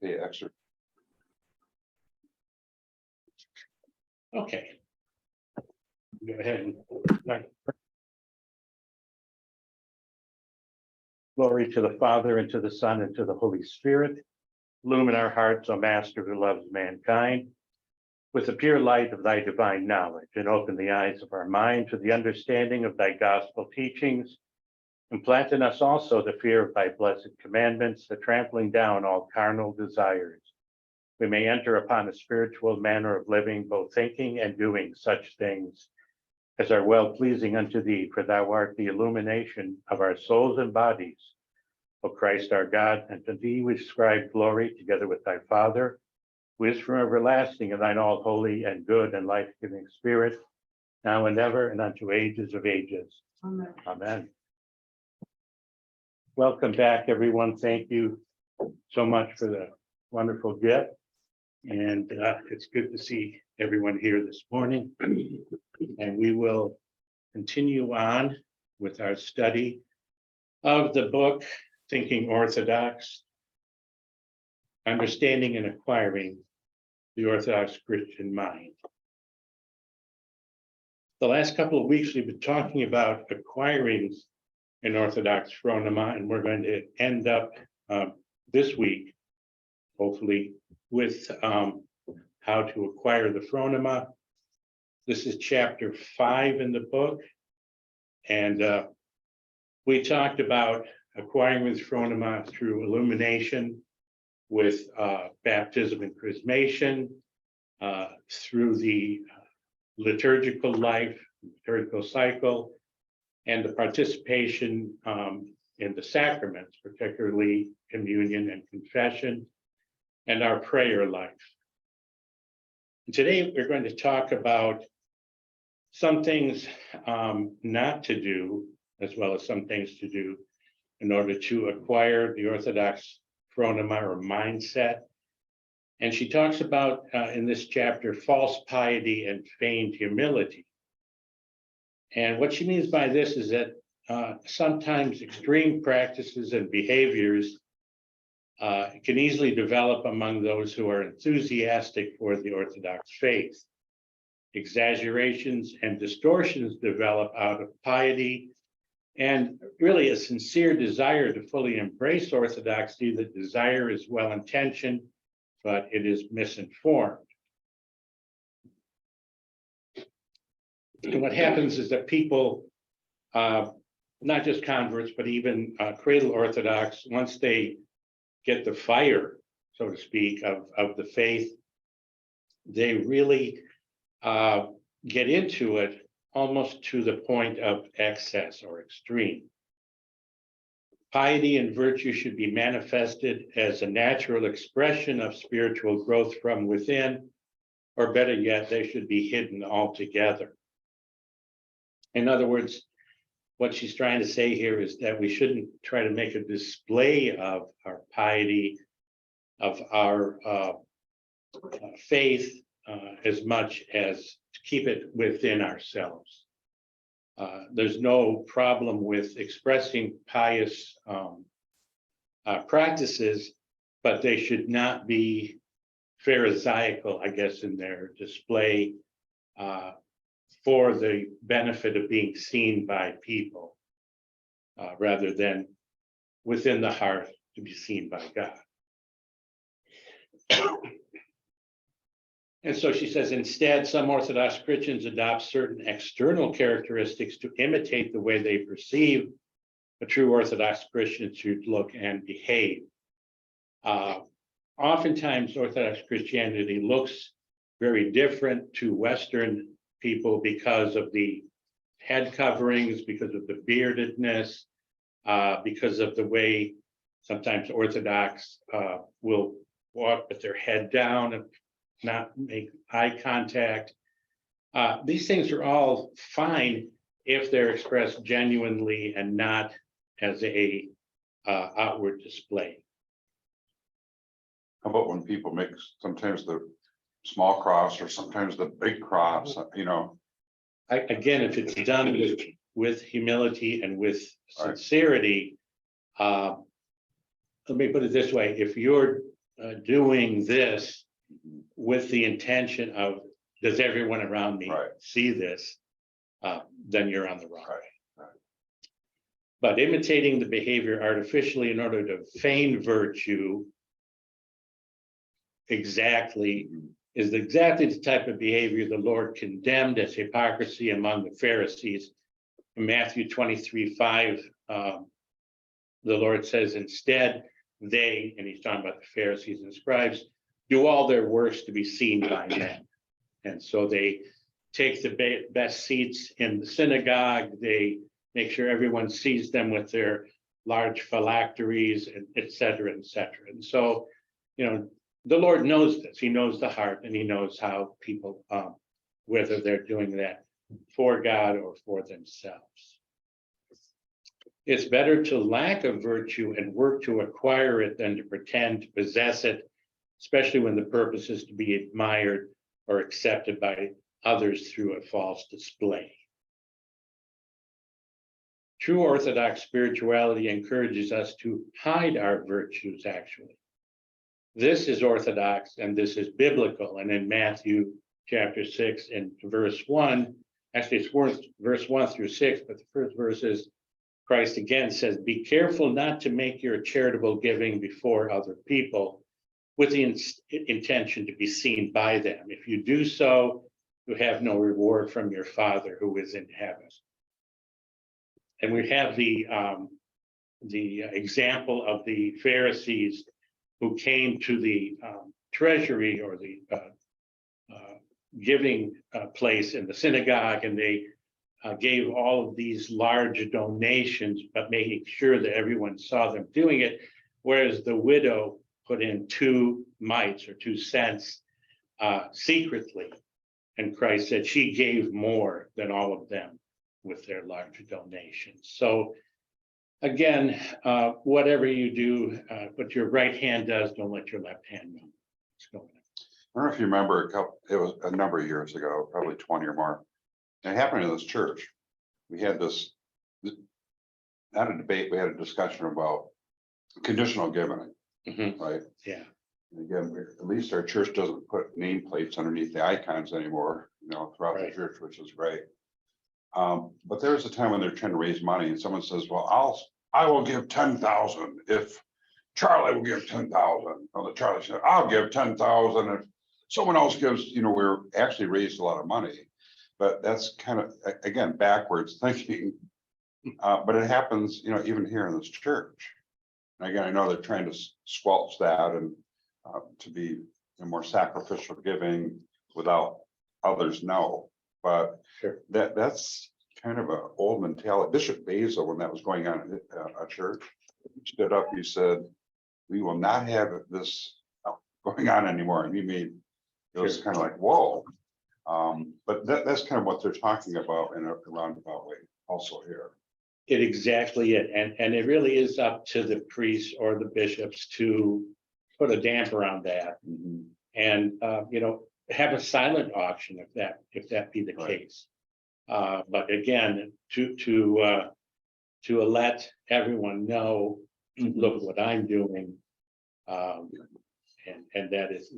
pay extra. Okay. Go ahead and. Glory to the Father, and to the Son, and to the Holy Spirit. Illumine our hearts, O Master who loves mankind, with the pure light of thy divine knowledge, and open the eyes of our mind to the understanding of thy gospel teachings. Implant in us also the fear of thy blessed commandments, the trampling down all carnal desires. We may enter upon a spiritual manner of living, both thinking and doing such things as are well pleasing unto thee, for thou art the illumination of our souls and bodies. O Christ our God, and to thee we ascribe glory together with thy Father, who is from everlasting, and thine all holy and good and life-giving Spirit, now and ever and unto ages of ages. Amen. Amen. Welcome back, everyone. Thank you so much for the wonderful gift. And it's good to see everyone here this morning. And we will continue on with our study of the book, Thinking Orthodox, Understanding and Acquiring the Orthodox Christian Mind. The last couple of weeks, we've been talking about acquiring an Orthodox Phronema, and we're going to end up this week, hopefully, with how to acquire the Phronema. This is chapter 5 in the book, and we talked about acquiring with Phronema through illumination, with baptism and chrismation, through the liturgical life, liturgical cycle, and the participation in the sacraments, particularly communion and confession, and our prayer life. And today we're going to talk about some things not to do, as well as some things to do in order to acquire the Orthodox Phronema or mindset. And she talks about in this chapter, false piety and feigned humility. And what she means by this is that sometimes extreme practices and behaviors can easily develop among those who are enthusiastic for the Orthodox faith. Exaggerations and distortions develop out of piety and really a sincere desire to fully embrace Orthodoxy. The desire is well-intentioned, but it is misinformed. And what happens is that people, not just converts, but even cradle Orthodox, once they get the fire, so to speak, of the faith, they really get into it almost to the point of excess or extreme. Piety and virtue should be manifested as a natural expression of spiritual growth from within, or better yet, they should be hidden altogether. In other words, what she's trying to say here is that we shouldn't try to make a display of our piety, of our faith, as much as to keep it within ourselves. There's no problem with expressing pious practices, but they should not be pharisaical, I guess, in their display for the benefit of being seen by people, rather than within the heart to be seen by God. And so she says, instead, some Orthodox Christians adopt certain external characteristics to imitate the way they perceive a true Orthodox Christian should look and behave. Oftentimes, Orthodox Christianity looks very different to Western people because of the head coverings, because of the beardedness, because of the way sometimes Orthodox will walk with their head down and not make eye contact. These things are all fine if they're expressed genuinely and not as a outward display. How about when people make sometimes the small cross or sometimes the big cross, you know? Again, if it's done with humility and with sincerity, let me put it this way: if you're doing this with the intention of, does everyone around me Right. see this? Then you're on the wrong Right, way. right. But imitating the behavior artificially in order to feign virtue exactly is exactly the type of behavior the Lord condemned as hypocrisy among the Pharisees. In Matthew 23:5, the Lord says, instead, they, and he's talking about the Pharisees and scribes, do all their worst to be seen by men. And so they take the best seats in the synagogue. They make sure everyone sees them with their large phylacteries, and et cetera, et cetera. And so, the Lord knows this. He knows the heart, and he knows how people, whether they're doing that for God or for themselves. It's better to lack a virtue and work to acquire it than to pretend to possess it, especially when the purpose is to be admired or accepted by others through a false display. True Orthodox spirituality encourages us to hide our virtues, actually. This is Orthodox and this is biblical. And in Matthew chapter 6 and verse 1, actually it's verse 1 through 6, but the first verse is, Christ again says, be careful not to make your charitable giving before other people with the intention to be seen by them. If you do so, you have no reward from your Father who is in heaven. And we have the example of the Pharisees who came to the treasury or the giving place in the synagogue, and they gave all of these large donations, but making sure that everyone saw them doing it, whereas the widow put in 2 mites or 2 cents secretly. And Christ said she gave more than all of them with their large donations. So again, whatever you do, what your right hand does, don't let your left hand know what's going on. I don't know if you remember it was a number of years ago, probably 20 or more. It happened in this church. We had this, not a debate, we had a discussion about conditional giving, right? Yeah. And again, at least our church doesn't put nameplates underneath the icons anymore, throughout the church, which is great. But there was a time when they're trying to raise money and someone says, well, I will give 10,000 if Charlie will give 10,000. Well, Charlie said, I'll give 10,000 if someone else gives, we're actually raised a lot of money. But that's kind of, again, backwards thinking. But it happens, even here in this church. And again, I know they're trying to squelch that and to be more sacrificial giving without others know. But sure, that's kind of an old mentality. Bishop Basil, when that was going on at a church, stood up, he said, we will not have this going on anymore. And it was kind of like, whoa. But that's kind of what they're talking about in a roundabout way also here. It exactly it. And it really is up to the priests or the bishops to put a damper on that and, have a silent auction if that be the case. But again, to let everyone know, look what I'm doing. And that is,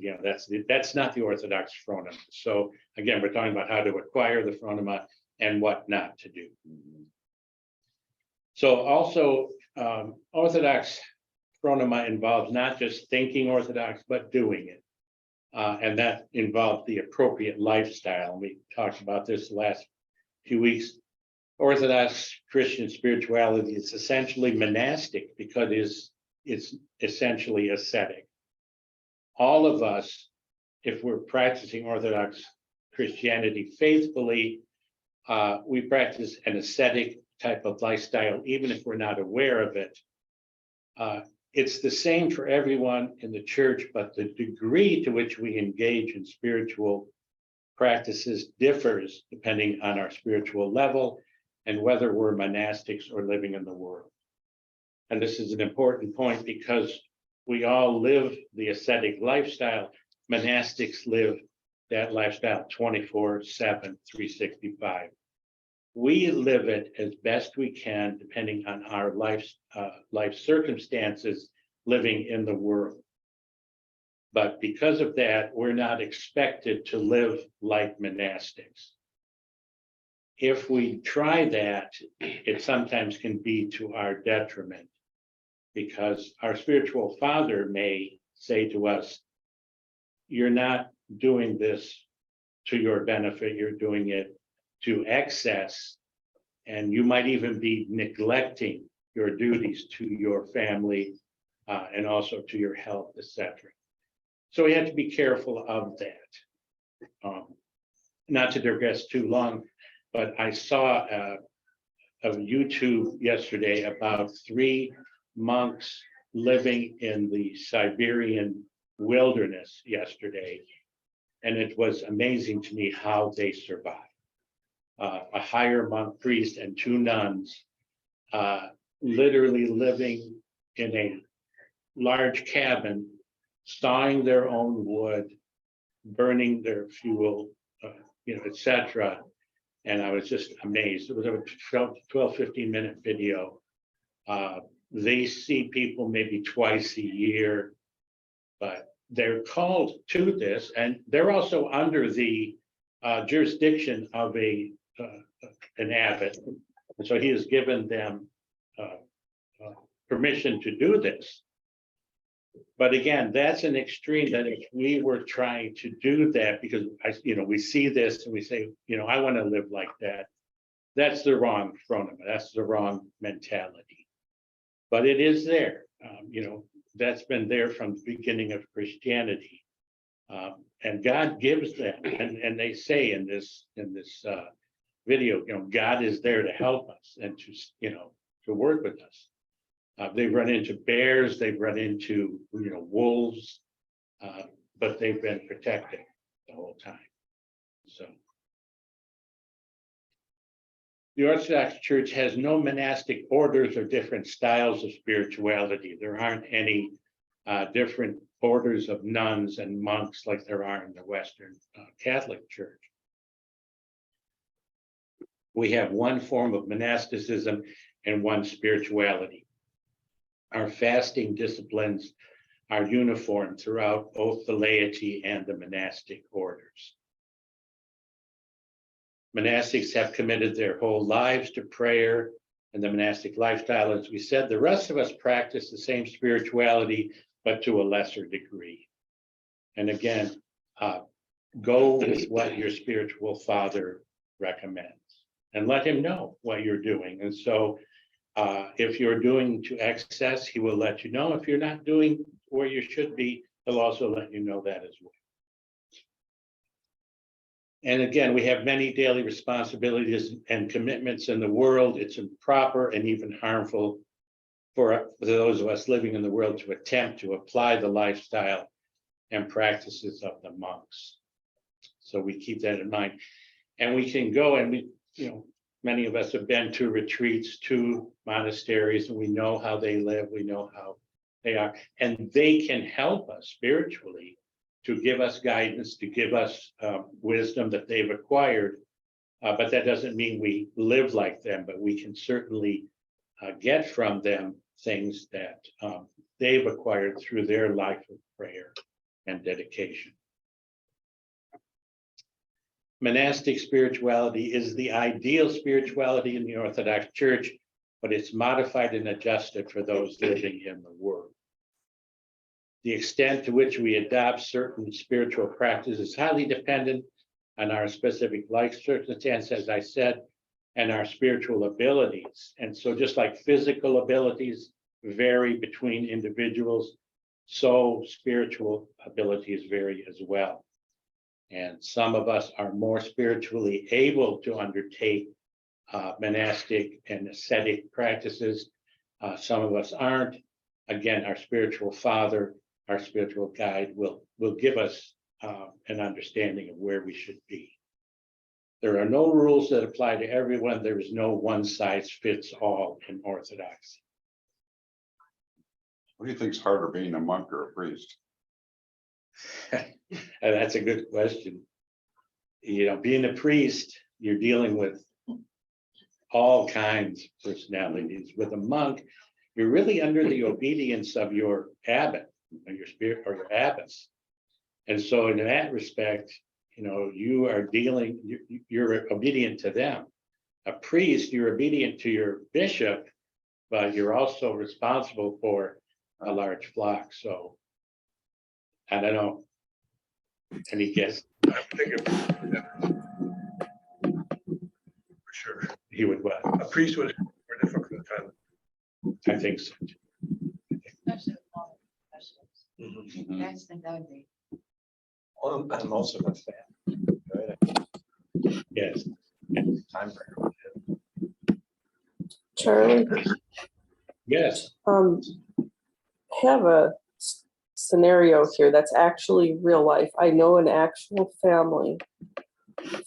that's not the Orthodox Phronema. So again, we're talking about how to acquire the Phronema and what not to do. So also, Orthodox Phronema involves not just thinking Orthodox, but doing it. And that involves the appropriate lifestyle. And we talked about this the last few weeks. Orthodox Christian spirituality is essentially monastic because it's essentially ascetic. All of us, if we're practicing Orthodox Christianity faithfully, we practice an ascetic type of lifestyle, even if we're not aware of it. It's the same for everyone in the church, but the degree to which we engage in spiritual practices differs depending on our spiritual level and whether we're monastics or living in the world. And this is an important point because we all live the ascetic lifestyle. Monastics live that lifestyle 24/7, 365. We live it as best we can, depending on our life circumstances, living in the world. But because of that, we're not expected to live like monastics. If we try that, it sometimes can be to our detriment, because our spiritual father may say to us, you're not doing this to your benefit, you're doing it to excess, and you might even be neglecting your duties to your family and also to your health, etc. So we have to be careful of that. Not to digress too long, but I saw a YouTube yesterday about 3 monks living in the Siberian wilderness yesterday. And it was amazing to me how they survived. A higher monk priest and 2 nuns literally living in a large cabin, sawing their own wood, burning their fuel, etc. And I was just amazed. It was a 12, 15-minute video. They see people maybe twice a year, but they're called to this, and they're also under the jurisdiction of an abbot. And so he has given them permission to do this. But again, that's an extreme that if we were trying to do that, because we see this and we say, I want to live like that. That's the wrong phronema. That's the wrong mentality. But it is there. That's been there from the beginning of Christianity. And God gives them, and they say in this video, God is there to help us and to work with us. They've run into bears, they've run into wolves, but they've been protected the whole time. So the Orthodox Church has no monastic orders or different styles of spirituality. There aren't any different orders of nuns and monks like there are in the Western Catholic Church. We have one form of monasticism and one spirituality. Our fasting disciplines are uniform throughout both the laity and the monastic orders. Monastics have committed their whole lives to prayer and the monastic lifestyle. As we said, the rest of us practice the same spirituality, but to a lesser degree. And again, go with what your spiritual father recommends and let him know what you're doing. And so if you're doing to excess, he will let you know. If you're not doing where you should be, he'll also let you know that as well. And again, we have many daily responsibilities and commitments in the world. It's improper and even harmful for those of us living in the world to attempt to apply the lifestyle and practices of the monks. So we keep that in mind. And we can go and many of us have been to retreats, to monasteries, and we know how they live, we know how they are. And they can help us spiritually to give us guidance, to give us wisdom that they've acquired. But that doesn't mean we live like them, but we can certainly get from them things that they've acquired through their life of prayer and dedication. Monastic spirituality is the ideal spirituality in the Orthodox Church, but it's modified and adjusted for those living in the world. The extent to which we adopt certain spiritual practices is highly dependent on our specific life circumstance, as I said, and our spiritual abilities. And so just like physical abilities vary between individuals, so spiritual abilities vary as well. And some of us are more spiritually able to undertake monastic and ascetic practices. Some of us aren't. Again, our spiritual father, our spiritual guide will give us an understanding of where we should be. There are no rules that apply to everyone. There is no one size fits all in Orthodoxy. What do you think is harder, being a monk or a priest? That's a good question. Being a priest, you're dealing with all kinds of personalities. With a monk, you're really under the obedience of your abbot, or your spirit, or your abbess. And so in that respect, you are dealing, you're obedient to them. A priest, you're obedient to your bishop, but you're also responsible for a large flock. So I don't know. Any guess? I think for sure, He would what? a priest would have more difficult time. I think so. Especially with all the professionals. Mhm. I just think that would be. Well, and also with family, right? Yes. Time for Charlie, Yes. have a scenario here that's actually real life. I know an actual family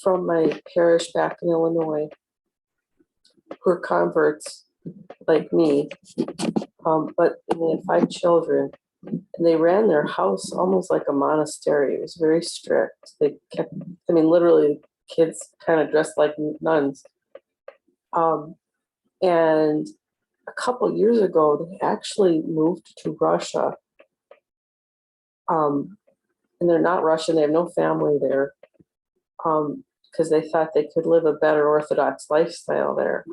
from my parish back in Illinois who are converts like me, but they had 5 children, and they ran their house almost like a monastery. It was very strict. They kept, literally, kids kind of dressed like nuns. And a couple years ago, they actually moved to Russia. And they're not Russian, they have no family there. Because they thought they could live a better Orthodox lifestyle there.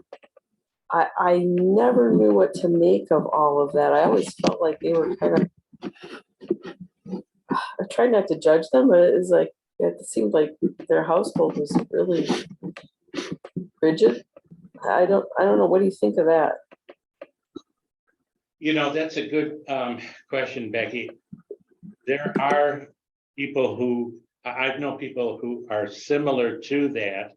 I never knew what to make of all of that. I always felt like they were kind of, I tried not to judge them, but it was like, it seemed like their household was really rigid. I don't know. What do you think of that? That's a good question, Becky. There are people who, I've known people who are similar to that.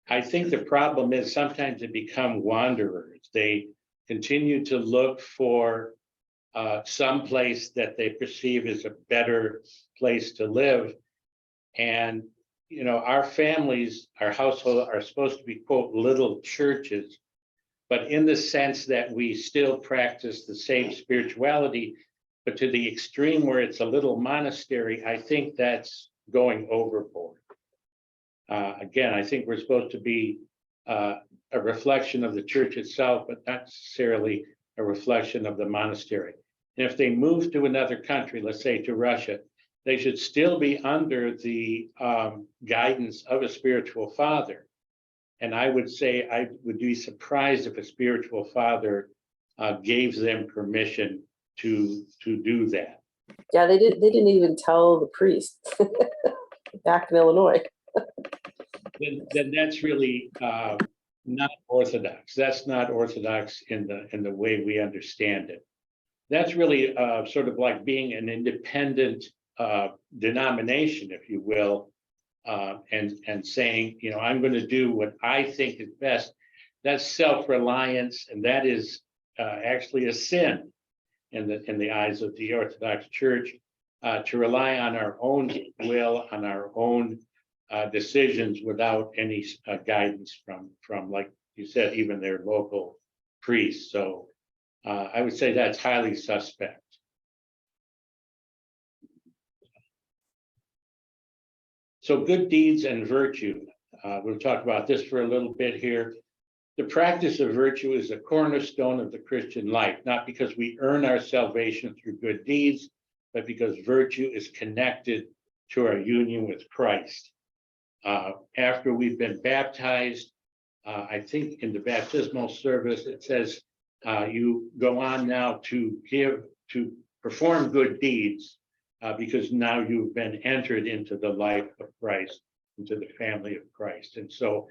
I think the problem is sometimes they become wanderers. They continue to look for some place that they perceive as a better place to live. And, our families, our household are supposed to be, quote, little churches, but in the sense that we still practice the same spirituality, but to the extreme where it's a little monastery, I think that's going overboard. Again, I think we're supposed to be a reflection of the church itself, but not necessarily a reflection of the monastery. And if they move to another country, let's say to Russia, they should still be under the guidance of a spiritual father. And I would say I would be surprised if a spiritual father gave them permission to do that. Yeah, they didn't even tell the priest back in Illinois. Then that's really not Orthodox. That's not Orthodox in the way we understand it. That's really sort of like being an independent denomination, if you will, and saying, I'm going to do what I think is best. That's self-reliance, and that is actually a sin in the eyes of the Orthodox Church, to rely on our own will, on our own decisions without any guidance from, like you said, even their local priests. So I would say that's highly suspect. So good deeds and virtue. We'll talk about this for a little bit here. The practice of virtue is a cornerstone of the Christian life, not because we earn our salvation through good deeds, but because virtue is connected to our union with Christ. After we've been baptized, I think in the baptismal service, it says you go on now to perform good deeds, because now you've been entered into the life of Christ, into the family of Christ. And so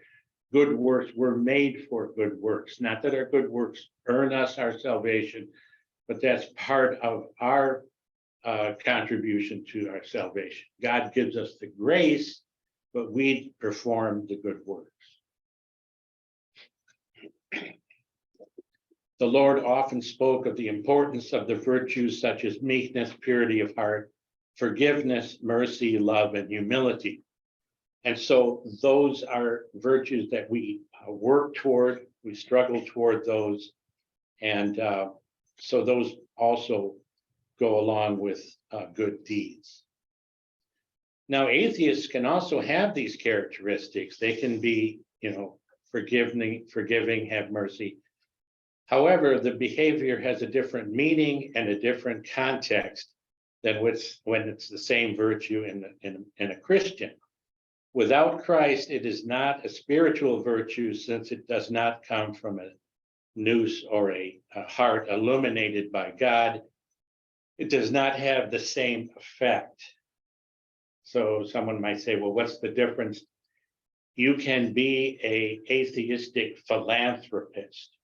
good works were made for good works, not that our good works earn us our salvation, but that's part of our contribution to our salvation. God gives us the grace, but we perform the good works. The Lord often spoke of the importance of the virtues such as meekness, purity of heart, forgiveness, mercy, love, and humility. And so those are virtues that we work toward, we struggle toward those. And so those also go along with good deeds. Now, atheists can also have these characteristics. They can be, forgiving, have mercy. However, the behavior has a different meaning and a different context. than when it's the same virtue in a Christian. Without Christ, it is not a spiritual virtue, since it does not come from a nous or a heart illuminated by God. It does not have the same effect. So someone might say, well, what's the difference? You can be an atheistic philanthropist,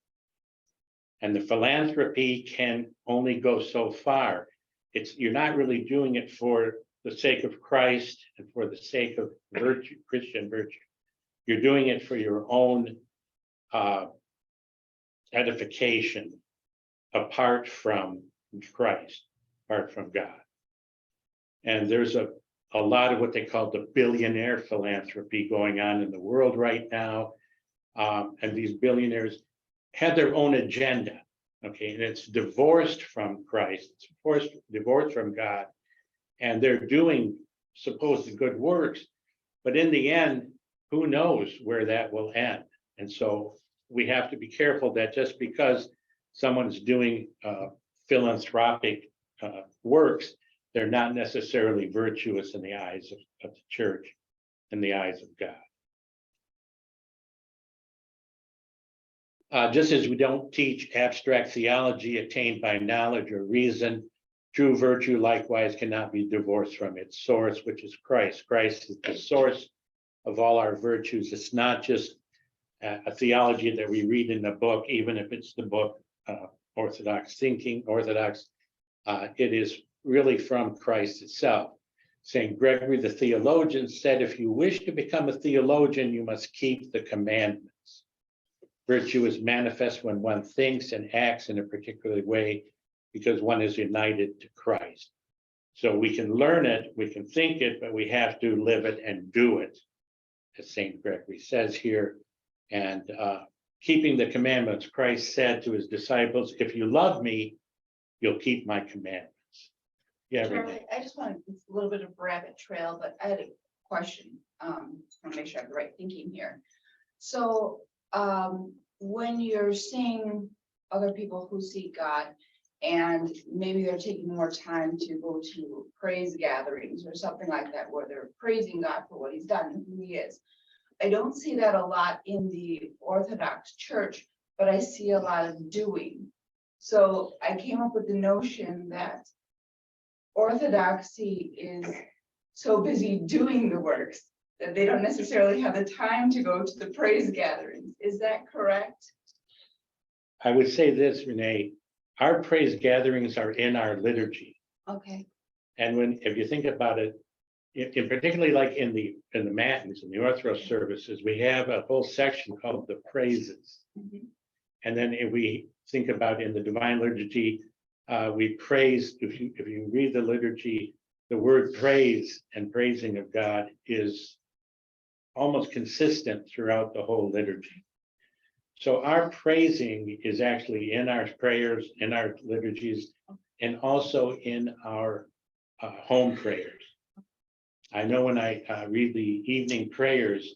and the philanthropy can only go so far. You're not really doing it for the sake of Christ and for the sake of virtue, Christian virtue. You're doing it for your own edification, apart from Christ, apart from God. And there's a lot of what they call the billionaire philanthropy going on in the world right now. And these billionaires have their own agenda, okay? And it's divorced from Christ, it's divorced from God. And they're doing supposed good works, but in the end, who knows where that will end? And so we have to be careful that just because someone's doing philanthropic works, they're not necessarily virtuous in the eyes of the church, in the eyes of God. Just as we don't teach abstract theology attained by knowledge or reason, true virtue likewise cannot be divorced from its source, which is Christ. Christ is the source of all our virtues. It's not just a theology that we read in the book, even if it's the book Orthodox Thinking, Orthodox. It is really from Christ itself. St. Gregory the theologian said, if you wish to become a theologian, you must keep the commandments. Virtue is manifest when one thinks and acts in a particular way, because one is united to Christ. So we can learn it, we can think it, but we have to live it and do it, as St. Gregory says here. And keeping the commandments, Christ said to his disciples, if you love me, you'll keep my commandments. Yeah, Charlie, Renee. I just want a little bit of rabbit trail, but I had a question. I want to make sure I have the right thinking here. So when you're seeing other people who seek God, and maybe they're taking more time to go to praise gatherings or something like that, where they're praising God for what he's done and who he is. I don't see that a lot in the Orthodox Church, but I see a lot of doing. So I came up with the notion that Orthodoxy is so busy doing the works that they don't necessarily have the time to go to the praise gatherings. Is that correct? I would say this, Renee, our praise gatherings are in our liturgy. Okay. And if you think about it, in particularly like in the matins, in the Orthodox services, we have a whole section called the praises. Mhm. And then if we think about in the divine liturgy, we praise, if you read the liturgy, the word praise and praising of God is almost consistent throughout the whole liturgy. So our praising is actually in our prayers, in our liturgies, and also in our home prayers. I know when I read the evening prayers,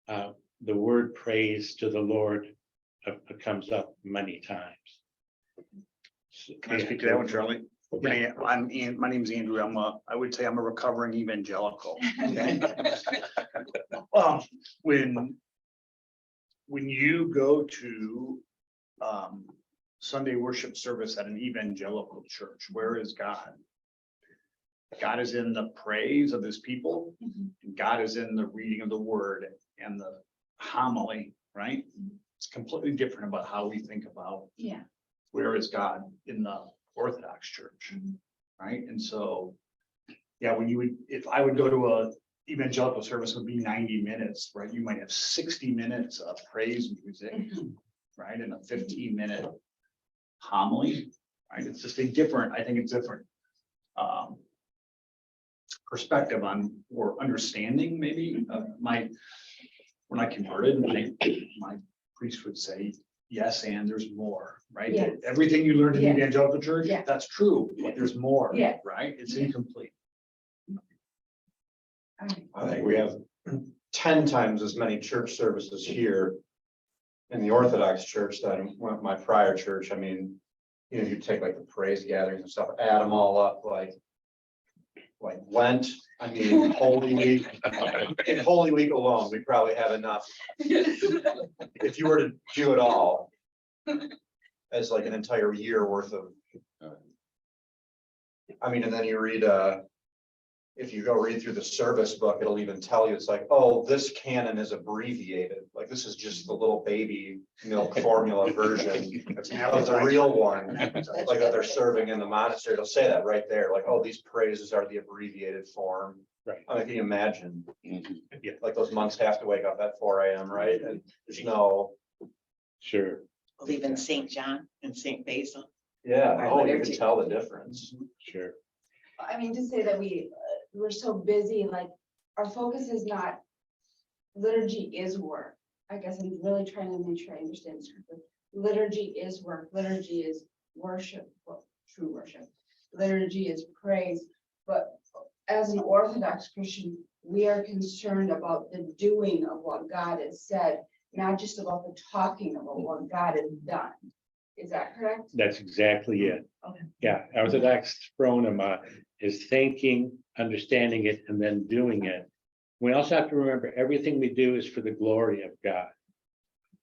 the word praise to the Lord comes up many times. Can I speak to that one, Charlie? My name's Andrew. I would say I'm a recovering evangelical. Okay? When you go to Sunday worship service at an evangelical church, where is God? God is in the praise of his people. Mhm. And God is in the reading of the word and the homily, right? It's completely different about how we think about Yeah. where is God in the Orthodox Church, Mhm. right? And so, yeah, if I would go to a evangelical service, it would be 90 minutes, right? You might have 60 minutes of praise music, Mhm. right? And a 15-minute homily, right? It's just a different, I think it's different perspective on, or understanding maybe. When I converted, my priest would say, yes, and there's more, right? Yes. Everything you learned in the Yes. evangelical church, Yeah. that's true, but there's more, Yes. right? It's Yeah. incomplete. All right. I think we have 10 times as many church services here in the Orthodox Church than my prior church. I mean, you take like the praise gatherings and stuff, add them all up, like like Lent, I mean, Holy Week. In Holy Week alone, we probably have enough. If you were to do it all as like an entire year worth of. I mean, and then you read, if you go read through the service book, it'll even tell you, it's like, oh, this canon is abbreviated. Like, this is just the little baby milk formula version of the real one. Like that they're serving in the monastery. It'll say that right there, like, oh, these praises are the abbreviated form. Right. I mean, can you imagine? Yeah. Like those monks have to wake up at 4 a.m., right? And there's no, Sure, Well, even Saint John and Saint Basil. yeah, Our oh, you liturgy. can tell the difference. sure. I mean, to say that we're so busy, like, our focus is not, liturgy is work. I guess I'm really trying to make sure I understand this correctly. Liturgy is work, liturgy is worship, well, true worship. Liturgy is praise, but as an Orthodox Christian, we are concerned about the doing of what God has said, not just about the talking about what God has done. Is that correct? That's exactly it. Okay. Yeah, Orthodox Phronema is thinking, understanding it, and then doing it. We also have to remember everything we do is for the glory of God.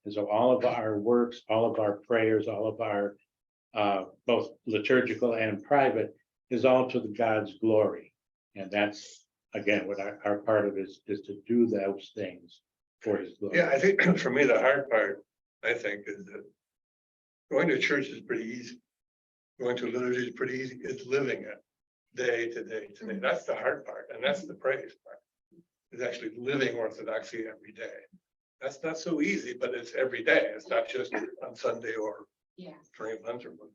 And so all of our works, all of our prayers, all of our both liturgical and private is all to the God's glory. And that's, again, what our part of it is to do those things for his glory. Yeah, I think for me, the hard part, I think, is that going to church is pretty easy. Going to liturgy is pretty easy. It's living it day to day to day. That's the hard part, and that's the praise part. Is actually living orthodoxy every day. That's not so easy, but it's every day. It's not just on Sunday or Yeah. during Lent or whatever.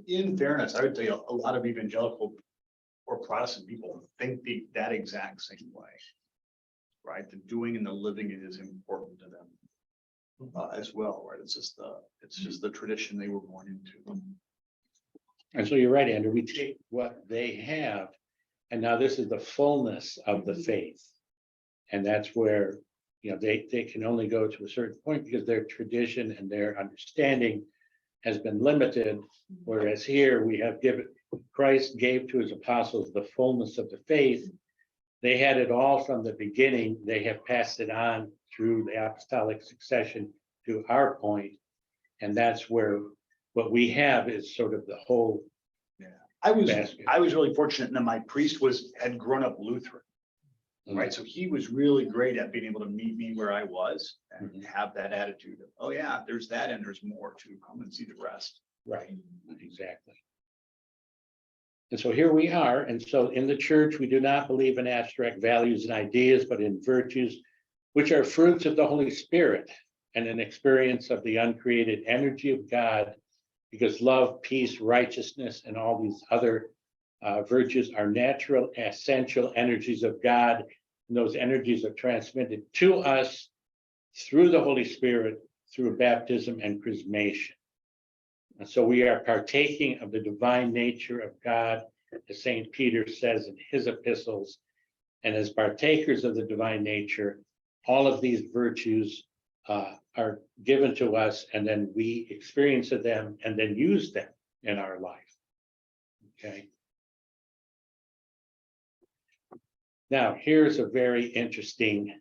In fairness, I would tell you, a lot of evangelical or Protestant people think that exact same way. Right, the doing and the living it is important to them. As well, right? It's just the tradition they were born into. And so you're right, Andrew, we take what they have, and now this is the fullness of the faith. And that's where, they can only go to a certain point because their tradition and their understanding has been limited. Whereas here we have Christ gave to his apostles the fullness of the faith. They had it all from the beginning. They have passed it on through the apostolic succession to our point. And that's where what we have is sort of the whole I was basket. really fortunate that my priest had grown up Lutheran, right? So he was really great at being able to meet me where I was and have that attitude of, oh yeah, there's that and there's more to come and see the rest. Right, exactly. And so here we are. And so in the church, we do not believe in abstract values and ideas, but in virtues, which are fruits of the Holy Spirit and an experience of the uncreated energy of God, because love, peace, righteousness, and all these other virtues are natural, essential energies of God. And those energies are transmitted to us through the Holy Spirit, through baptism and chrismation. And so we are partaking of the divine nature of God, as St. Peter says in his epistles. And as partakers of the divine nature, all of these virtues are given to us, and then we experience them and then use them in our life. Okay. Now, here's a very interesting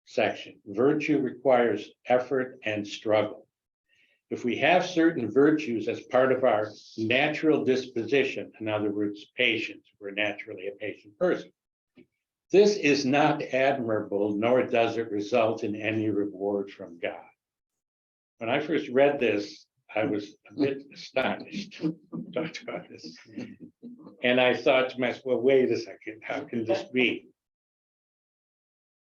section. Virtue requires effort and struggle. If we have certain virtues as part of our natural disposition, in other words, patience, we're naturally a patient person. This is not admirable, nor does it result in any reward from God. When I first read this, I was a bit astonished. Talked about this. And I thought to myself, well, wait a second, how can this be?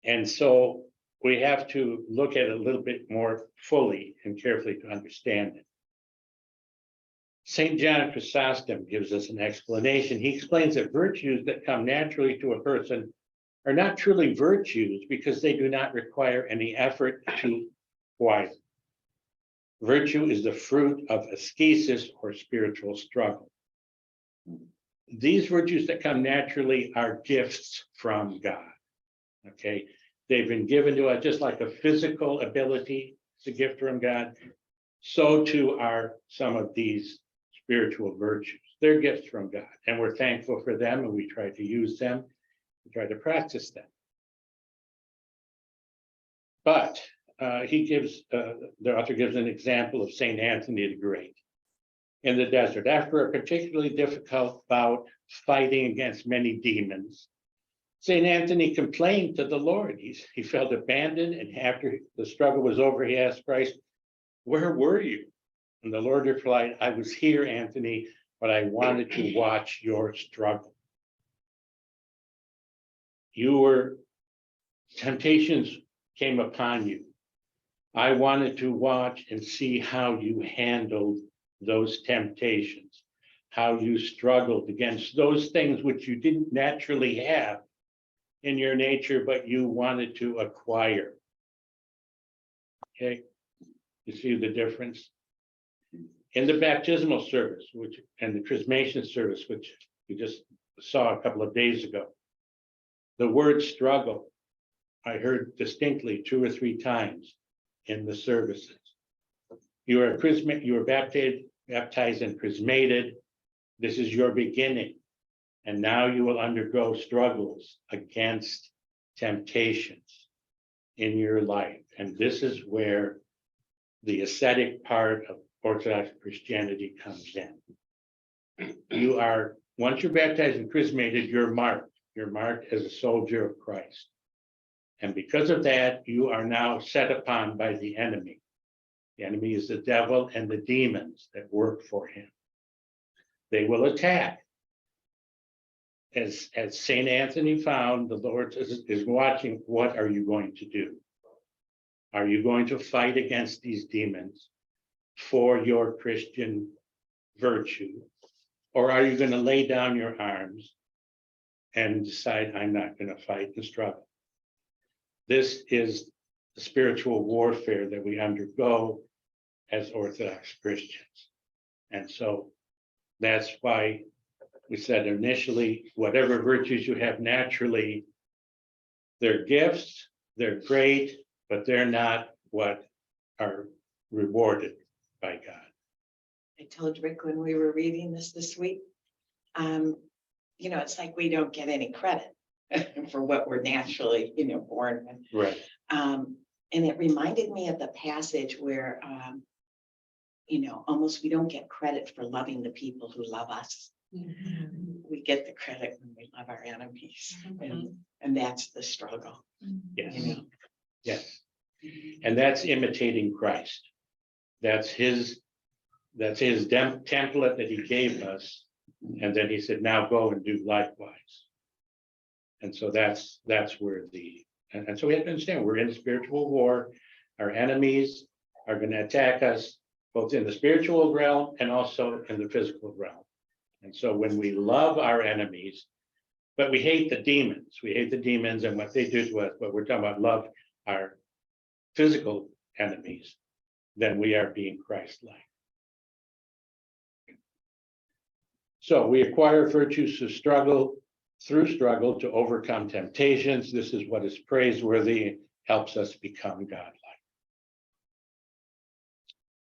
And so we have to look at it a little bit more fully and carefully to understand it. St. John Chrysostom gives us an explanation. He explains that virtues that come naturally to a person are not truly virtues because they do not require any effort to acquire. Virtue is the fruit of ascesis or spiritual struggle. These virtues that come naturally are gifts from God. Okay, they've been given to us just like a physical ability is a gift from God. So too are some of these spiritual virtues. They're gifts from God, and we're thankful for them, and we try to use them, we try to practice them. But the author gives an example of Saint Anthony the Great in the desert. After a particularly difficult bout fighting against many demons, Saint Anthony complained to the Lord. He felt abandoned, and after the struggle was over, he asked Christ, "Where were you?" And the Lord replied, "I was here, Anthony, but I wanted to watch your struggle. Temptations came upon you. I wanted to watch and see how you handled those temptations, how you struggled against those things which you didn't naturally have in your nature, but you wanted to acquire." Okay, you see the difference? In the baptismal service, and the chrismation service, which we just saw a couple of days ago, the word struggle, I heard distinctly 2 or 3 times in the services. You are baptized and chrismated. This is your beginning. And now you will undergo struggles against temptations in your life. And this is where the ascetic part of Orthodox Christianity comes in. Once you're baptized and chrismated, you're marked. You're marked as a soldier of Christ. And because of that, you are now set upon by the enemy. The enemy is the devil and the demons that work for him. They will attack. As Saint Anthony found, the Lord is watching. What are you going to do? Are you going to fight against these demons for your Christian virtue? Or are you going to lay down your arms and decide, I'm not going to fight and struggle? This is the spiritual warfare that we undergo as Orthodox Christians. And so that's why we said initially, whatever virtues you have naturally, they're gifts, they're great, but they're not what are rewarded by God. I told Rick when we were reading this week, it's like we don't get any credit for what we're naturally, born with. Right. And it reminded me of the passage where, almost we don't get credit for loving the people who love us. We get the credit when we love our enemies, and that's the struggle. Yes. Yes. And that's imitating Christ. That's his template that he gave us. And then he said, now go and do likewise. And so that's where and so we have to understand we're in a spiritual war. Our enemies are going to attack us both in the spiritual realm and also in the physical realm. And so when we love our enemies, but we hate the demons and what they do to us, but we're talking about love our physical enemies, then we are being Christ-like. So we acquire virtues through struggle to overcome temptations. This is what is praiseworthy, helps us become godlike.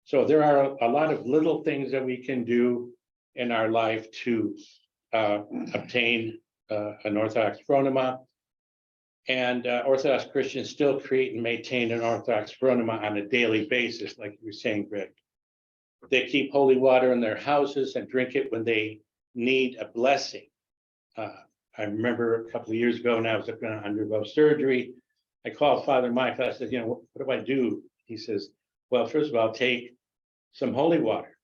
So there are a lot of little things that we can do in our life to obtain an Orthodox Phronema. And Orthodox Christians still create and maintain an Orthodox Phronema on a daily basis, like you were saying, Greg. They keep holy water in their houses and drink it when they need a blessing. I remember a couple of years ago when I was going to undergo surgery, I called Father Michael. I said, what do I do? He says, well, first of all, take some holy water,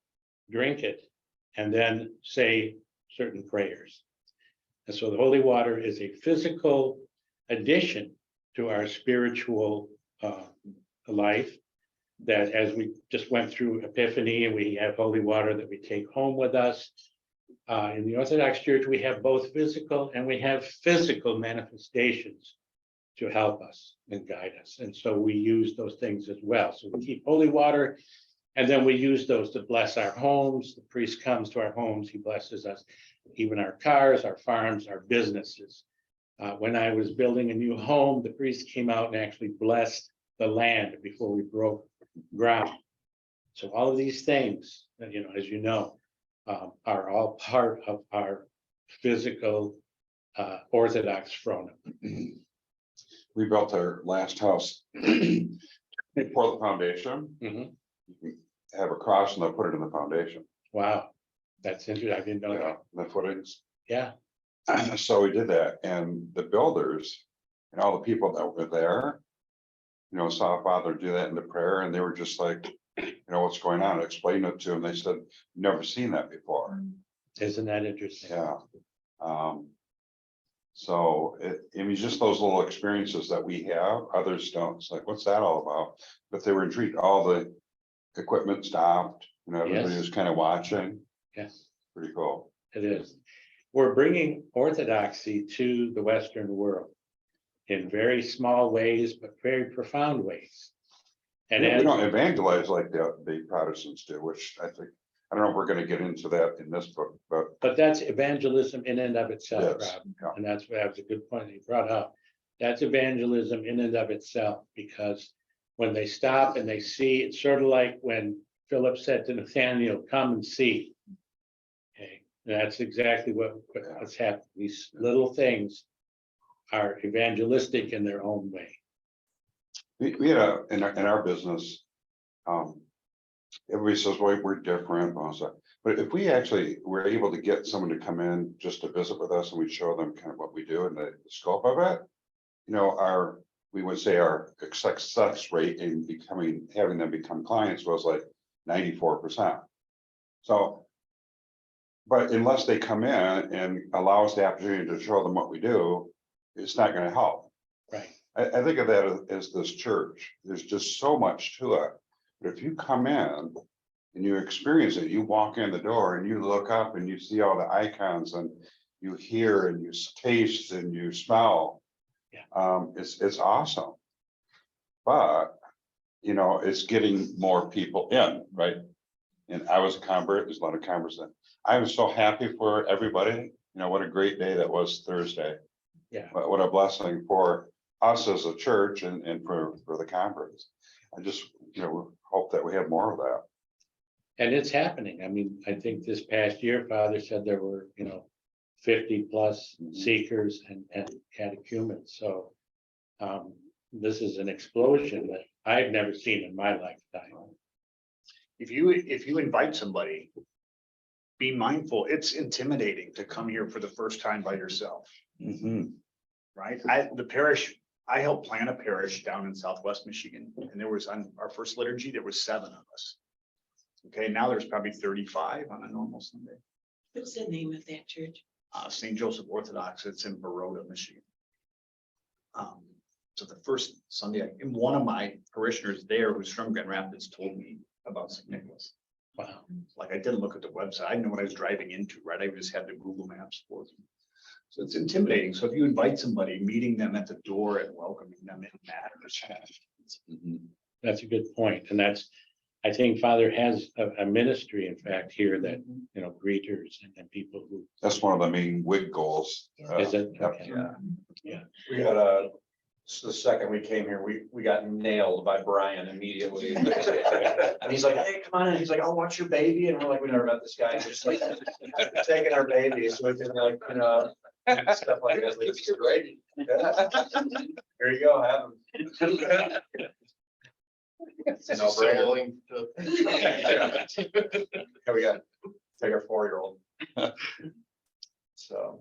drink it, and then say certain prayers. And so the holy water is a physical addition to our spiritual life, that as we just went through Epiphany and we have holy water that we take home with us. In the Orthodox Church, we have both physical and we have physical manifestations to help us and guide us. And so we use those things as well. So we keep holy water, and then we use those to bless our homes. The priest comes to our homes, he blesses us, even our cars, our farms, our businesses. When I was building a new home, the priest came out and actually blessed the land before we broke ground. So all of these things, as you know, are all part of our physical Orthodox Phronema. We built our last house. They pour the foundation, Mhm. have a cross and they'll put it in the foundation. Wow, that's interesting. I didn't know Yeah, that. the footings. Yeah, So we did that and the builders and all the people that were there, you know, saw Father do that in the prayer and they were just like, you know, what's going on? I explained it to them. They said, never seen that before. isn't that interesting? Yeah. So I mean, just those little experiences that we have, others don't. It's like, what's that all about? But they were intrigued. All the equipment stopped, you know, everybody Yes. was kind of watching. Yes, Pretty cool. it is. We're bringing orthodoxy to the Western world in very small ways, but very profound ways. And We as, don't evangelize like the Protestants do, which I think, I don't know if we're gonna get into that in this book, but that's evangelism in and of itself, yes, Rob. yeah. And that was a good point you brought up. That's evangelism in and of itself, because when they stop and they see, it's sort of like when Philip said to Nathaniel, come and see. Okay, that's exactly what's happened. These little things are evangelistic in their own way. We had in our business, everybody says, well, we're different, blah, blah, blah. But if we actually were able to get someone to come in just to visit with us and we show them kind of what we do and the scope of it, you know, we would say our success rate in having them become clients was like 94%. So, but unless they come in and allow us the opportunity to show them what we do, it's not gonna help. Right. I think of that as this church. There's just so much to it. But if you come in and you experience it, you walk in the door and you look up and you see all the icons and you hear and you taste and you smell. Yeah. It's awesome. But, you know, it's getting more people in, right? And I was a convert, there's a lot of converts in. I was so happy for everybody. You know, what a great day that was Thursday. Yeah. What a blessing for us as a church and for the converts. I just, you know, hope that we have more of that. And it's happening. I mean, I think this past year, Father said there were, 50 plus seekers and catechumens. So this is an explosion that I've never seen in my lifetime. If you invite somebody, be mindful, it's intimidating to come here for the first time by yourself, right? I helped plant a parish down in Southwest Michigan, and there was on our first liturgy, there was 7 of us. Okay, now there's probably 35 on a normal Sunday. What's the name of that church? St. Joseph Orthodox, it's in Baroda, Michigan. So the first Sunday, and one of my parishioners there who's from Grand Rapids told me about St. Nicholas. Wow. Like I didn't look at the website. I didn't know what I was driving into, right? I just had the Google Maps for them. So it's intimidating. So if you invite somebody, meeting them at the door and welcoming them in matters. That's a good point. And I think Father has a ministry, in fact, here that, greeters and people who, That's one of the main WIG goals. is it? Yep. Okay. Yeah. We got the second we came here, we got nailed by Brian immediately. And he's like, hey, come on in. He's like, I'll watch your baby. And we're like, we never met this guy. And just like taking our baby. So we can like, stuff like that. Like, it's great. Yeah. Here you go, have him. No brainer. Here we go. Take our 4-year-old. So.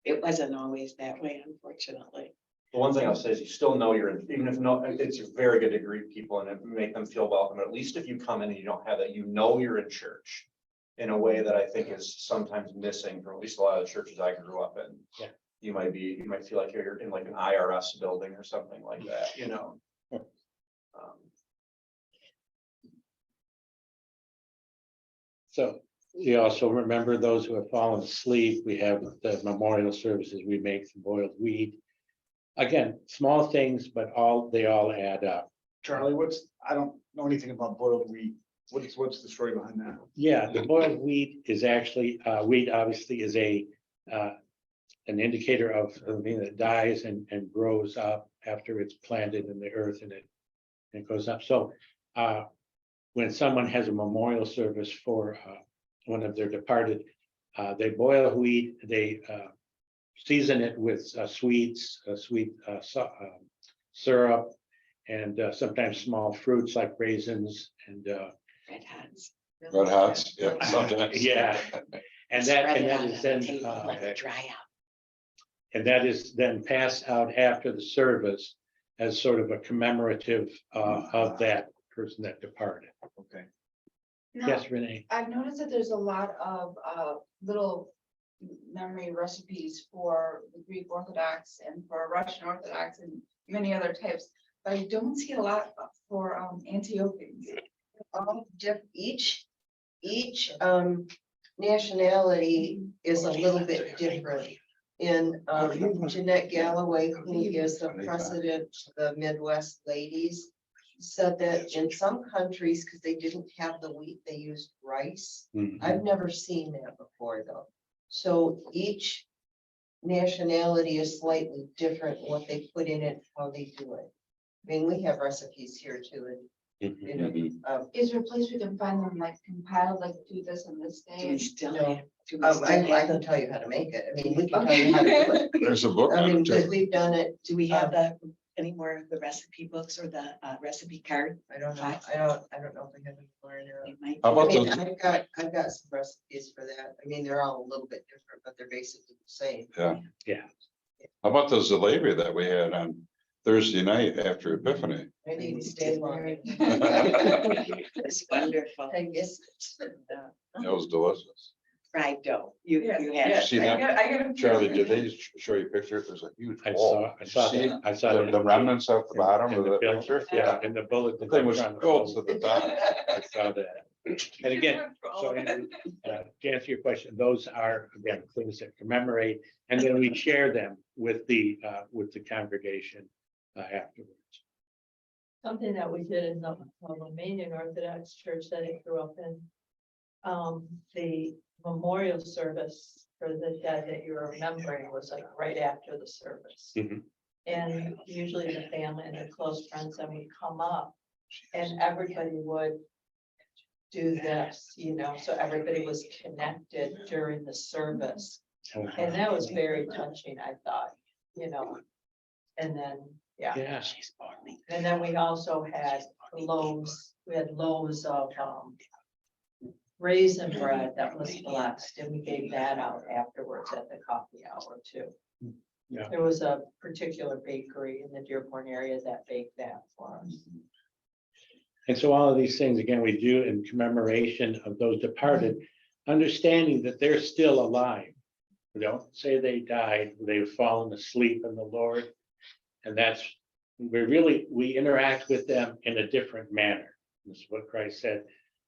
It wasn't always that way, unfortunately. The one thing I'll say is you still know even if it's very good to greet people and make them feel welcome. At least if you come in and you don't have that, you're in church in a way that I think is sometimes missing from at least a lot of the churches I grew up in. Yeah. You might feel like you're in like an IRS building or something like that, So we also remember those who have fallen asleep. We have the memorial services. We make some boiled wheat. Again, small things, but they all add up. Charlie, I don't know anything about boiled wheat. What's the story behind that? Yeah, the boiled wheat is actually, wheat obviously is an indicator of something that dies and grows up after it's planted in the earth and it goes up. So when someone has a memorial service for one of their departed, they boil wheat, they season it with sweets, sweet syrup, and sometimes small fruits like raisins and Red Hots. Red Hots, yeah. sometimes. yeah. And that Spread it and that out is on then the table, let it dry out. and that is then passed out after the service as sort of a commemorative of that person that departed. Okay. Now, Yes, Renee. I've noticed that there's a lot of little memory recipes for the Greek Orthodox and for Russian Orthodox and many other types, but I don't see a lot for Ethiopians. Each nationality is a little bit different. In Jeanette Galloway, who is the president of the Midwest Ladies, said that in some countries, because they didn't have the wheat, they used rice. Mhm. I've never seen that before, though. So each nationality is slightly different, what they put in it, how they do it. I mean, we have recipes here too, and you know, Is there a place we can find them like compiled, like do this on this Do we day? still No. have? Do we still I have can the- tell you how to make it. I mean, we can tell you how to do it. There's a book I on mean, it because too. we've done it. Do we have the, any more of the recipe books or the recipe card? I don't know. I don't know if I have any more in there. We might- How about I mean, those, I've got some recipes for that. I mean, they're all a little bit different, but they're basically the same. how about the Zalabia that we had on Thursday night after Epiphany? I need to stay long. It's wonderful. I guess. That was delicious. Fried dough. You Yeah, had. yeah. See that? I got a Charlie, did they show you a picture? There's a huge I hole. saw See that. I saw The remnants at the bottom in of the the bill- picture? Yeah, in the bullet. The thing was filled to the top. I saw that. And again, so to answer your question, those are, again, things that commemorate, and then we share them with the congregation afterwards. Something that we did in the Romanian Orthodox Church that I grew up in. The memorial service for the dead that you're remembering was like right after the service. Mhm. And usually the family and their close friends then would come up and everybody would do this, you know, so everybody was connected during the service. And that was very touching, I thought, you know. And then, yeah. Yeah. And then we also had loaves, we had loaves of raisin bread that was blessed, and we gave that out afterwards at the coffee hour too. Yeah. There was a particular bakery in the Dearborn area that baked that for us. And so all of these things, again, we do in commemoration of those departed, understanding that they're still alive. We don't say they died, they've fallen asleep in the Lord. And that's, we interact with them in a different manner. This is what Christ said,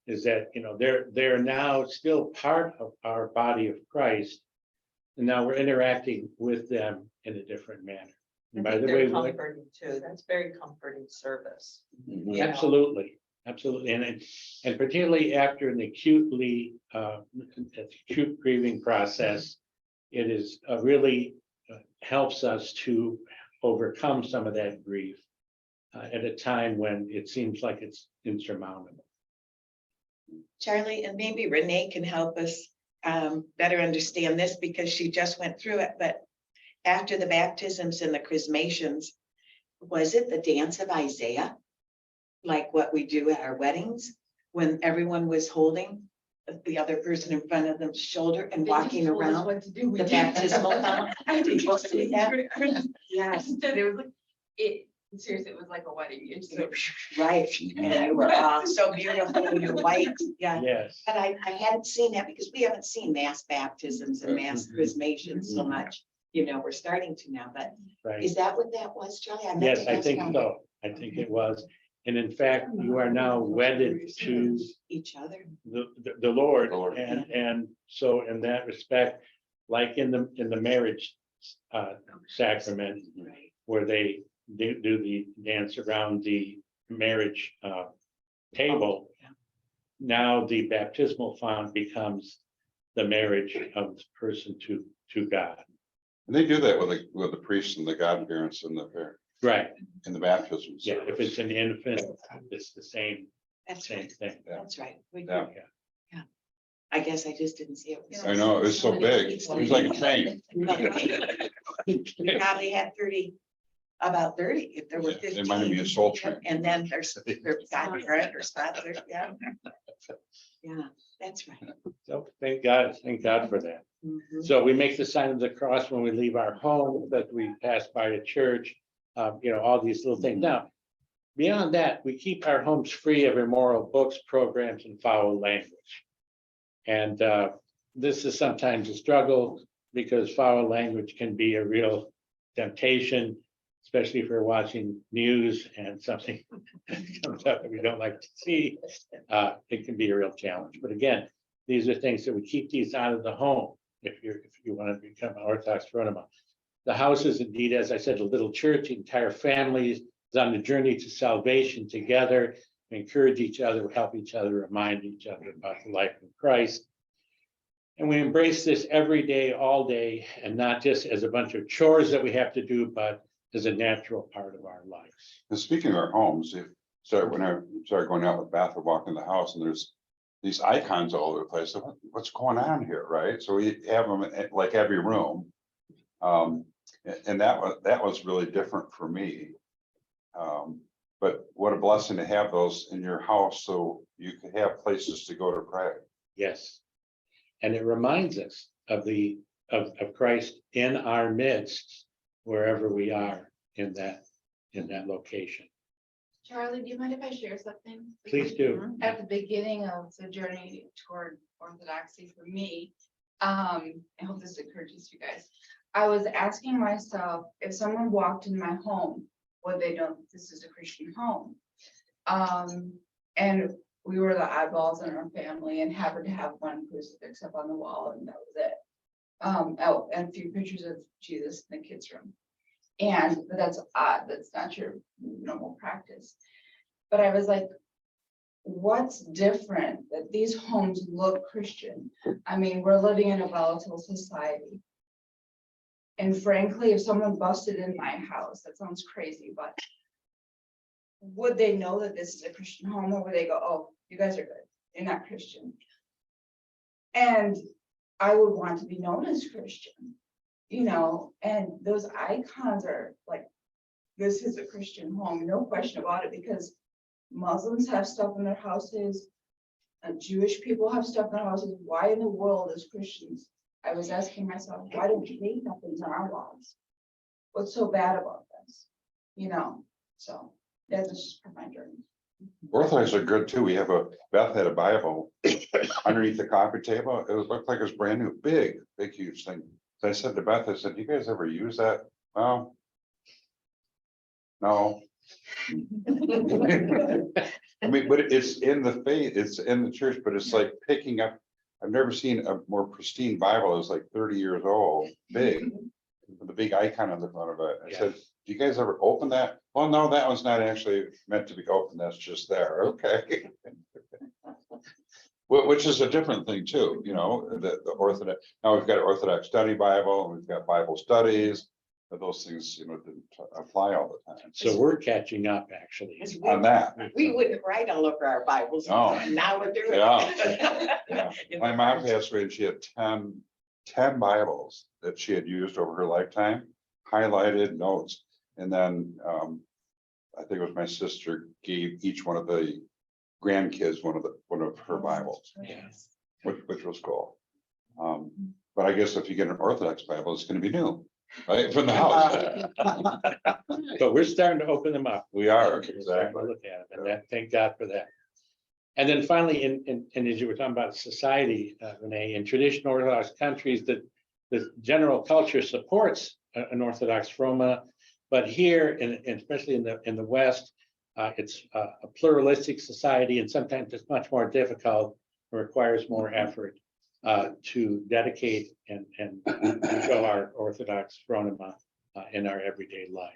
is that, you know, they're now still part of our body of Christ. And now we're interacting with them in a different manner. And by the way, They're comforting too. That's very comforting service. you know. absolutely, absolutely. And particularly after an acute grieving process, it is really helps us to overcome some of that grief at a time when it seems like it's insurmountable. Charlie, and maybe Renee can help us better understand this because she just went through it, but after the baptisms and the chrismations, was it the dance of Isaiah? Like what we do at our weddings, when everyone was holding the other person in front of them's shoulder and walking around What to do. the baptismal fountain? I Did you see that? Yes, it was like, seriously, it was like a wedding. It's so. Right, and you were all so beautiful in your white, yeah. Yes, But I hadn't seen that because we haven't seen mass baptisms and mass chrismations so much. You know, we're starting to now, but right. is that what that was, Charlie? I meant Yes, to I ask think how so. I think it was. And in fact, you are now wedded to Each other. the Lord. The Lord. And so in that respect, like in the marriage sacrament, Right. where they do the dance around the marriage table. Yeah. Now the baptismal font becomes the marriage of the person to God. And they do that with the priests and the godparents and the Right, in the baptism. yeah, if service. it's an infant, it's the same That's same right, thing. that's right. We Yeah. do. I guess I just didn't see it. I know, it was so big. It was like a train. We probably had 30, about 30, if there were Yeah, 15. it reminded me of Soul Train. And then there's or spots there, yeah. Yeah, that's right. So thank God for that. Mhm. So we make the sign of the cross when we leave our home, that we pass by a church, all these little things. Now, beyond that, we keep our homes free of immoral books, programs, and foul language. And this is sometimes a struggle because foul language can be a real temptation, especially if we're watching news and something comes up that we don't like to see. It can be a real challenge. But again, these are things that we keep these out of the home if you want to become an Orthodox Phronema. The house is indeed, as I said, a little church. The entire family is on the journey to salvation together. We encourage each other, help each other, remind each other about the life of Christ. And we embrace this every day, all day, and not just as a bunch of chores that we have to do, but as a natural part of our lives. And speaking of our homes, when I started going out with Beth or walking the house and there's these icons all over the place, so what's going on here, right? So we have them in like every room. And that was really different for me. But what a blessing to have those in your house so you could have places to go to pray. Yes. And it reminds us of of Christ in our midst, wherever we are in that location. Charlie, do you mind if I share something? Please do. At the beginning of the journey toward Orthodoxy for me, I hope this encourages you guys. I was asking myself, if someone walked in my home, would they know this is a Christian home? And we were the oddballs in our family and happened to have one crucifix up on the wall, and that was it. Oh, and a few pictures of Jesus in the kids' room. But that's odd. That's not your normal practice. But I was like, what's different that these homes look Christian? I mean, we're living in a volatile society. And frankly, if someone busted in my house, that sounds crazy, but would they know that this is a Christian home, or would they go, oh, you guys are good, you're not Christian? And I would want to be known as Christian, and those icons are like, this is a Christian home, no question about it, because Muslims have stuff in their houses, and Jewish people have stuff in their houses. Why in the world, as Christians, I was asking myself, why don't we hate nothing on our walls? What's so bad about this? So that's just for my journey. Orthodox are good too. Beth had a Bible underneath the coffee table. It looked like it was brand new, big, huge thing. So I said to Beth, I said, do you guys ever use that? Well, no. I mean, but it's in the faith, it's in the church, but it's like picking up. I've never seen a more pristine Bible. It was like 30 years old, big, with a big icon on the front of it. I said, do you guys ever open that? Well, no, that was not actually meant to be open. That's just there. Okay. Which is a different thing too, the Orthodox. Now we've got an Orthodox study Bible, and we've got Bible studies. But those things, didn't apply all the time. So we're catching up, actually. On that. We wouldn't write all over our Bibles. No. Now we're doing Yeah. it. My mom passed away and she had 10 Bibles that she had used over her lifetime, highlighted notes. And then I think it was my sister gave each one of the grandkids one of her Bibles, Yes. which was cool. But I guess if you get an Orthodox Bible, it's going to be new, right, from the house. But we're starting to open them up. We are, We're starting to exactly. look at it, and thank God for that. And then finally, and as you were talking about society, Renee, in traditional Orthodox countries, the general culture supports an Orthodox Phronema, but here, and especially in the West, it's a pluralistic society, and sometimes it's much more difficult. It requires more effort to dedicate and show our Orthodox Phronema in our everyday life.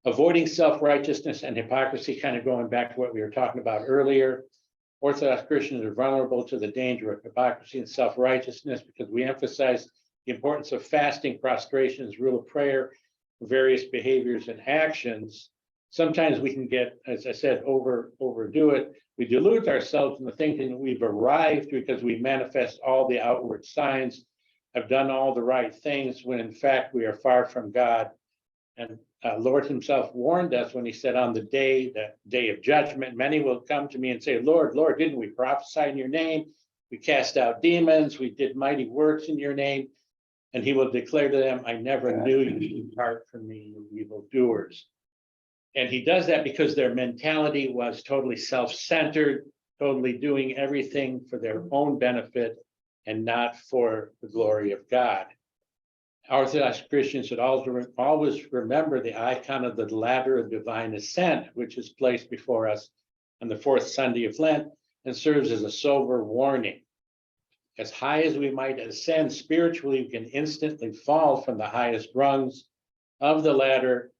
Avoiding self-righteousness and hypocrisy, kind of going back to what we were talking about earlier. Orthodox Christians are vulnerable to the danger of hypocrisy and self-righteousness because we emphasize the importance of fasting, prostration as rule of prayer, various behaviors and actions. sometimes we can get, as I said, overdo it. We delude ourselves into thinking that we've arrived because we manifest all the outward signs, have done all the right things, when in fact we are far from God. And Lord himself warned us when he said, on the day of judgment, many will come to me and say, Lord, Lord, didn't we prophesy in your name? We cast out demons, we did mighty works in your name. And he will declare to them, I never knew you, depart from me, you evildoers. And he does that because their mentality was totally self-centered, totally doing everything for their own benefit and not for the glory of God. Orthodox Christians should always remember the icon of the ladder of divine ascent, which is placed before us on the fourth Sunday of Lent and serves as a sober warning. As high as we might ascend spiritually, we can instantly fall from the highest rungs of the ladder,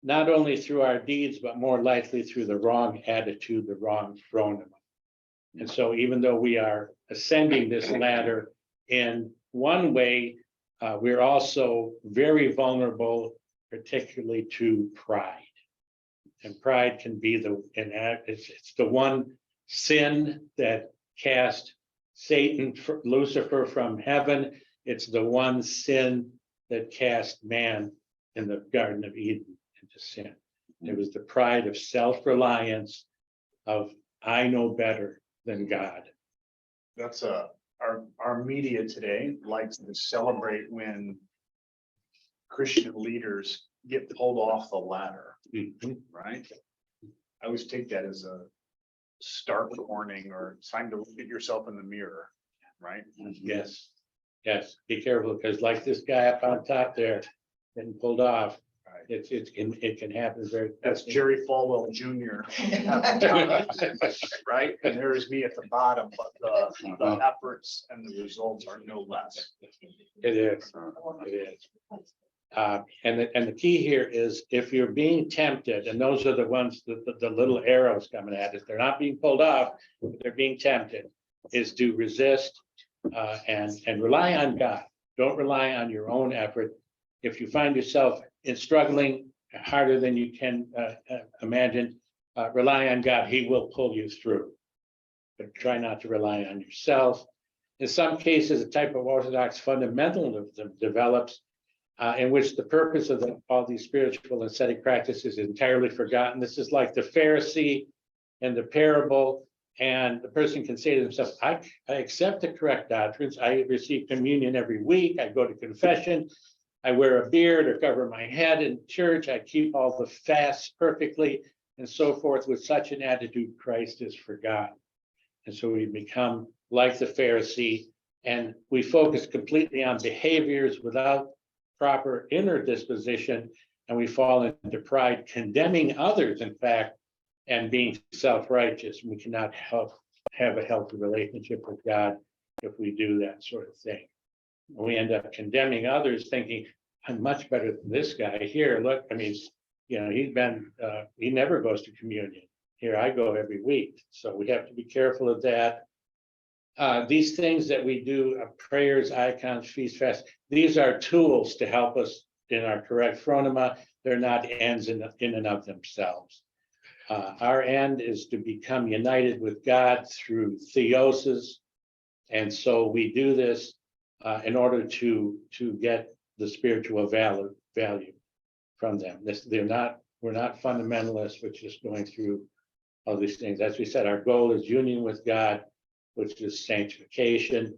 not only through our deeds, but more likely through the wrong attitude, the wrong phronema. And so even though we are ascending this ladder in one way, we're also very vulnerable, particularly to pride. And pride can be it's the one sin that cast Lucifer from heaven. It's the one sin that cast man in the Garden of Eden into sin. It was the pride of self-reliance, of I know better than God. That's our media today likes to celebrate when Christian leaders get pulled off the ladder, right? I always take that as a stark warning or time to look at yourself in the mirror, right? Yes, yes, be careful, because like this guy up on top there, getting pulled off, Right. it can happen very. That's Jerry Falwell Jr. Right? And there is me at the bottom, but the efforts and the results are no less. It is, it is. And the key here is if you're being tempted, and those are the ones, the little arrows coming at us, they're not being pulled off, but they're being tempted, is to resist and rely on God. Don't rely on your own effort. If you find yourself in struggling harder than you can imagine, rely on God. He will pull you through. But try not to rely on yourself. In some cases, a type of Orthodox fundamentalism develops in which the purpose of all these spiritual and ascetic practices is entirely forgotten. This is like the Pharisee and the parable, and the person can say to themselves, I accept the correct doctrines. I receive communion every week. I go to confession. I wear a beard or cover my head in church. I keep all the fasts perfectly and so forth. With such an attitude, Christ is forgotten. And so we become like the Pharisee, and we focus completely on behaviors without proper inner disposition, and we fall into pride, condemning others, in fact, and being self-righteous. We cannot have a healthy relationship with God if we do that sort of thing. We end up condemning others, thinking, I'm much better than this guy here. Look, I mean, you know, he never goes to communion. Here I go every week. So we have to be careful of that. These things that we do, prayers, icons, feast, fast, these are tools to help us in our correct phronema. They're not ends in and of themselves. Our end is to become united with God through theosis. And so we do this in order to get the spiritual value from them. We're not fundamentalists, we're just going through all these things. As we said, our goal is union with God, which is sanctification.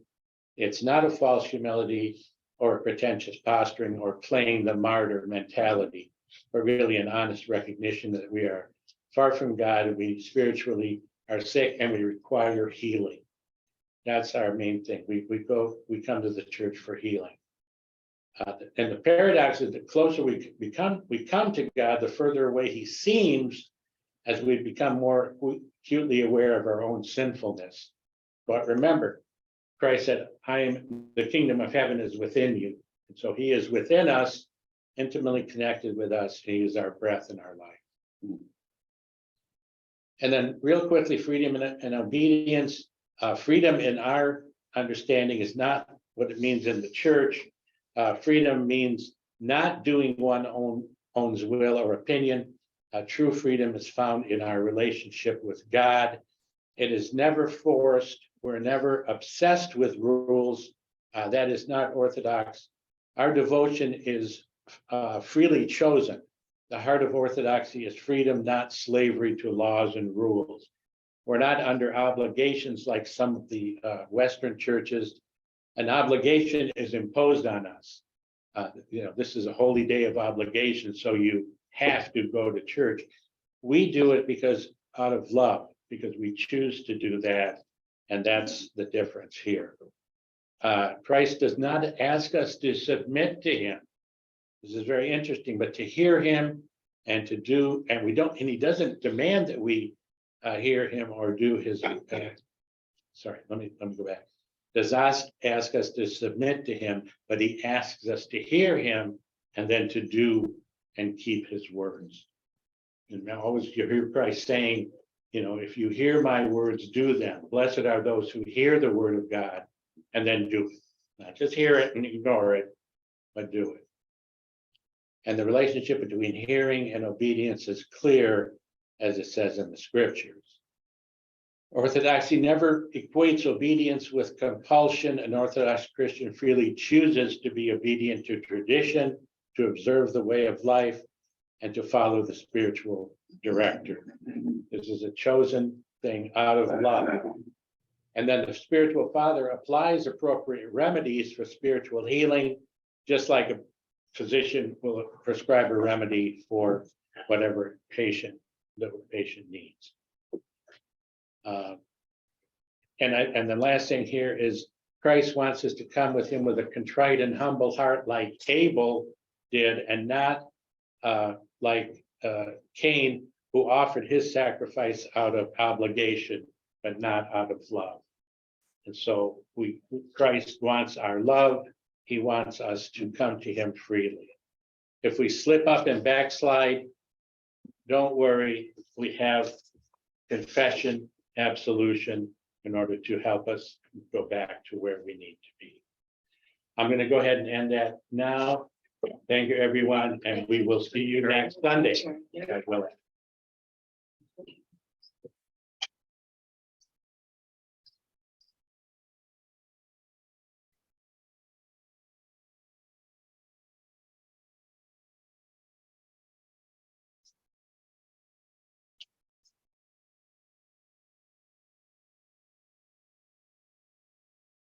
It's not a false humility or a pretentious posturing or playing the martyr mentality, but really an honest recognition that we are far from God and we spiritually are sick and we require healing. That's our main thing. We come to the church for healing. And the paradox is the closer we come to God, the further away he seems as we become more acutely aware of our own sinfulness. But remember, Christ said, the kingdom of heaven is within you. And so he is within us, intimately connected with us. He is our breath in our life. And then real quickly, freedom and obedience. Freedom in our understanding is not what it means in the church. Freedom means not doing one's will or opinion, True freedom is found in our relationship with God. It is never forced. We're never obsessed with rules. That is not Orthodox. Our devotion is freely chosen. The heart of Orthodoxy is freedom, not slavery to laws and rules. We're not under obligations like some of the Western churches. An obligation is imposed on us. This is a holy day of obligation, so you have to go to church. We do it because out of love, because we choose to do that, and that's the difference here. Christ does not ask us to submit to him. This is very interesting, but to hear him and to do, and we don't, and he doesn't demand that we hear him or do his. Sorry, let me go back. Does ask us to submit to him, but he asks us to hear him and then to do and keep his words. And now always you hear Christ saying, if you hear my words, do them. Blessed are those who hear the word of God and then do it. Not just hear it and ignore it, but do it. And the relationship between hearing and obedience is clear, as it says in the scriptures. Orthodoxy never equates obedience with compulsion. An Orthodox Christian freely chooses to be obedient to tradition, to observe the way of life, and to follow the spiritual director. This is a chosen thing out of love. And then the spiritual father applies appropriate remedies for spiritual healing, just like a physician will prescribe a remedy for whatever the patient needs. And the last thing here is Christ wants us to come with him with a contrite and humble heart like Abel did, and not like Cain, who offered his sacrifice out of obligation, but not out of love. And so Christ wants our love. He wants us to come to him freely. If we slip up and backslide, don't worry. We have confession, absolution, in order to help us go back to where we need to be. I'm going to go ahead and end that now. Thank you, everyone, and we will see you next Sunday. God willing.